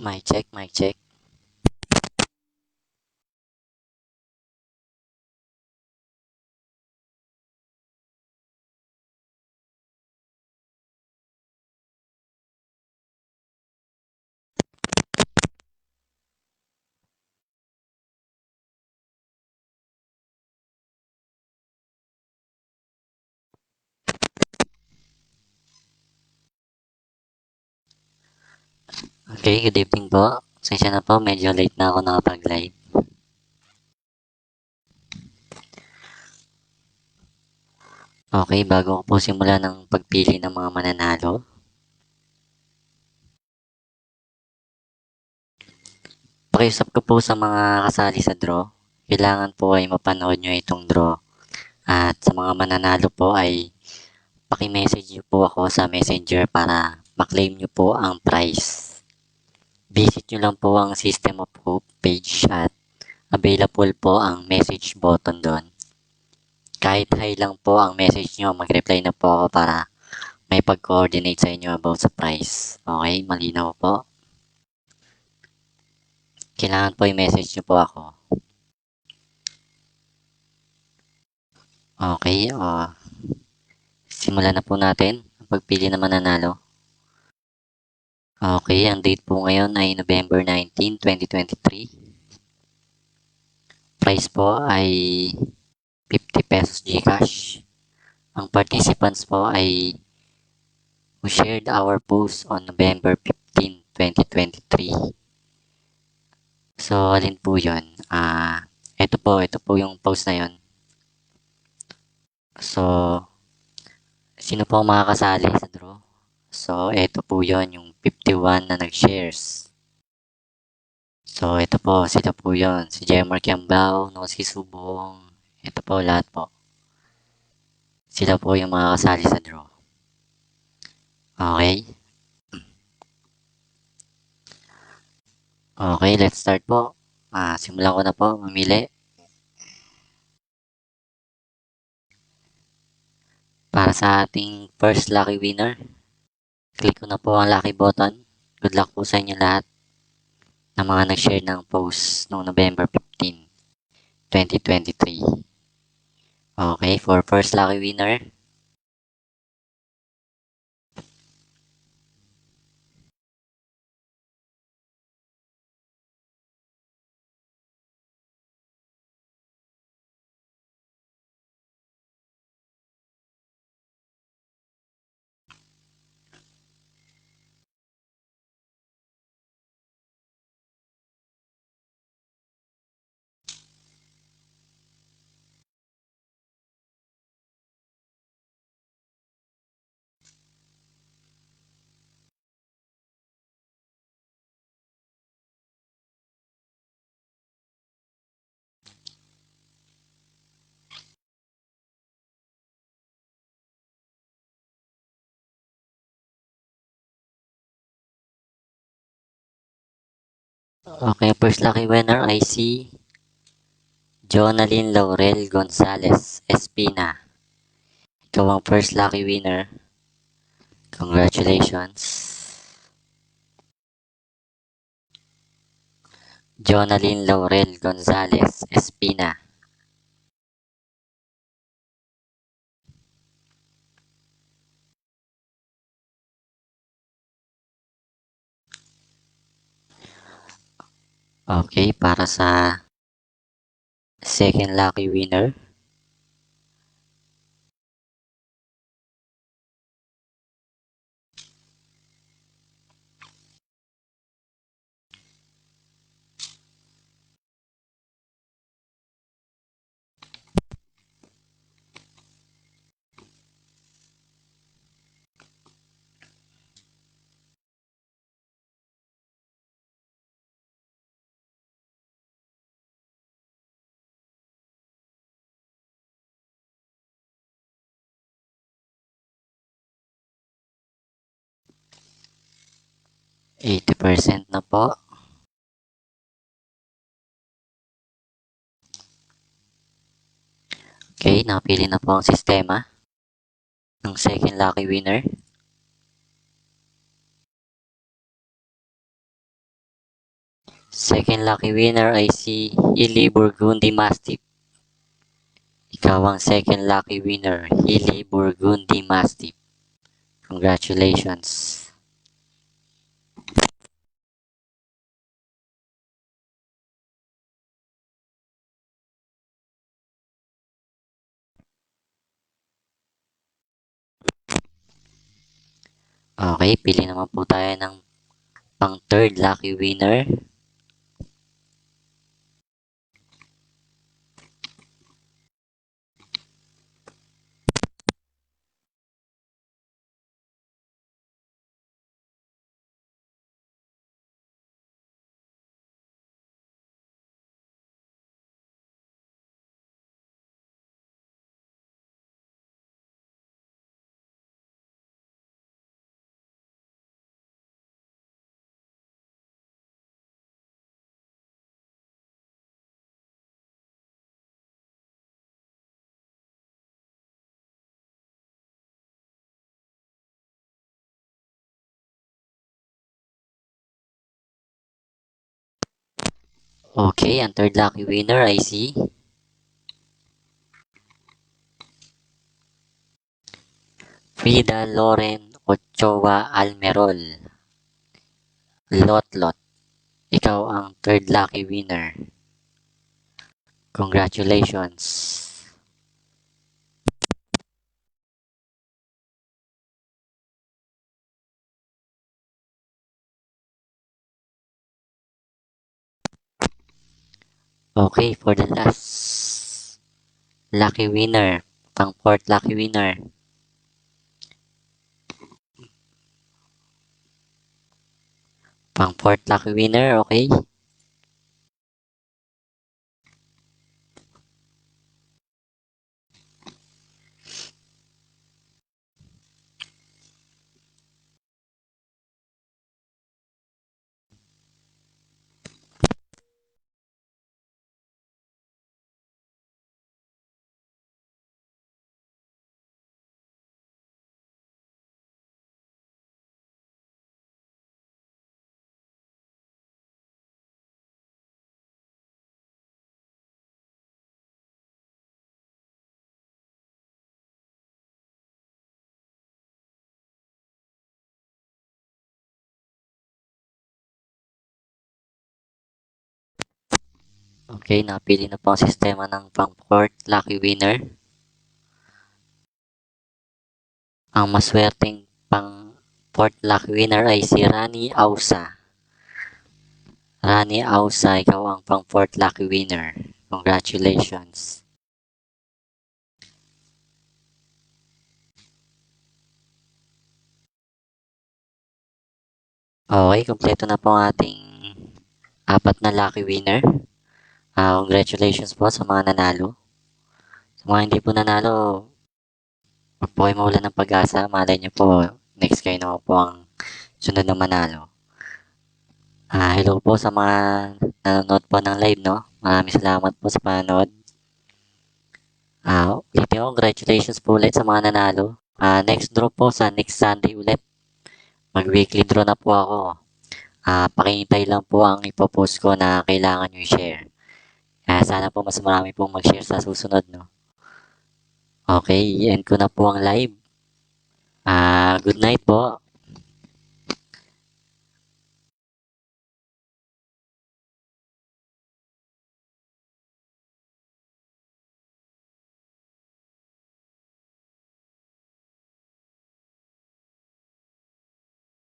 Mic check, mic check. Okay, good evening po. Pasensya na po, medyo late na ako nakapag-live. Okay, bago ko po simulan ng pagpili ng mga mananalo, pakiusap ko po sa mga kasali sa draw, kailangan po ay mapanood nyo itong draw. At sa mga mananalo po ay paki-message nyo po ako sa messenger para maklaim nyo po ang prize. Visit nyo lang po ang System of Hope page at available po ang message button doon. Kahit hi lang po ang message nyo, mag-reply na po ako para may pag-coordinate sa inyo about sa price. Okay, malinaw po. Kailangan po i-message nyo po ako. Okay, simulan na po natin ang pagpili ng mananalo. Okay, ang date po ngayon ay November 19, 2023. Price po ay 50 pesos GCash. Ang participants po ay who shared our post on November 15, 2023. So, alin po yun? Ito po yung post na yun. So, sino po ang makakasali sa draw? So, ito po yun, yung 51 na nag-shares. So, ito po, sila po yun. Si Jemar Kiambao, si Subong. Ito po, lahat po. Sila po yung makakasali sa draw. Okay? Okay, let's start po. Simulan ko na po, mamili. Para sa ating first lucky winner, click ko na po ang lucky button. Good luck po sa inyo lahat na mga nag-share ng post noong November 15, 2023. Okay, for first lucky winner, okay, first lucky winner I see Jonalyn Laurel Gonzalez Espina. Ikaw ang first lucky winner. Congratulations. Jonalyn Laurel Gonzalez Espina. Okay, para sa second lucky winner, %80 na po. Okay, napili na po ang sistema ng second lucky winner. Second lucky winner ay si Hilly Burgundy Mastiff. Ikaw ang second lucky winner, Hilly Burgundy Mastiff. Congratulations. Okay, pili naman po tayo ng pang third lucky winner. Okay, ang third lucky winner ay si Frida Loren Ochoa Almerol. Lot. Ikaw ang third lucky winner. Congratulations. Okay, for the last lucky winner, pang fourth lucky winner. Pang fourth lucky winner, okay? Okay, napili na po ang sistema ng pang fourth lucky winner. Ang maswerteng pang fourth lucky winner ay si Rani Ausa. Rani Ausa, ikaw ang pang fourth lucky winner. Congratulations. Okay, kompleto na po ang ating apat na lucky winner. Congratulations po sa mga nanalo. Sa mga hindi po nanalo, huwag po kayo mawalan ng pag-asa. Malay niyo po, next kayo naman po ang sunod na manalo. Hello po sa mga nanonood po ng live, no? Maraming salamat po sa panonood. Ulit congratulations po ulit sa mga nanalo. Next draw po sa next Sunday ulit. Mag-weekly draw na po ako. Pakihintay lang po ang ipopost ko na kailangan nyo i-share. Sana po mas marami pong mag-share sa susunod, no? Okay, end ko na po ang live. Good night po.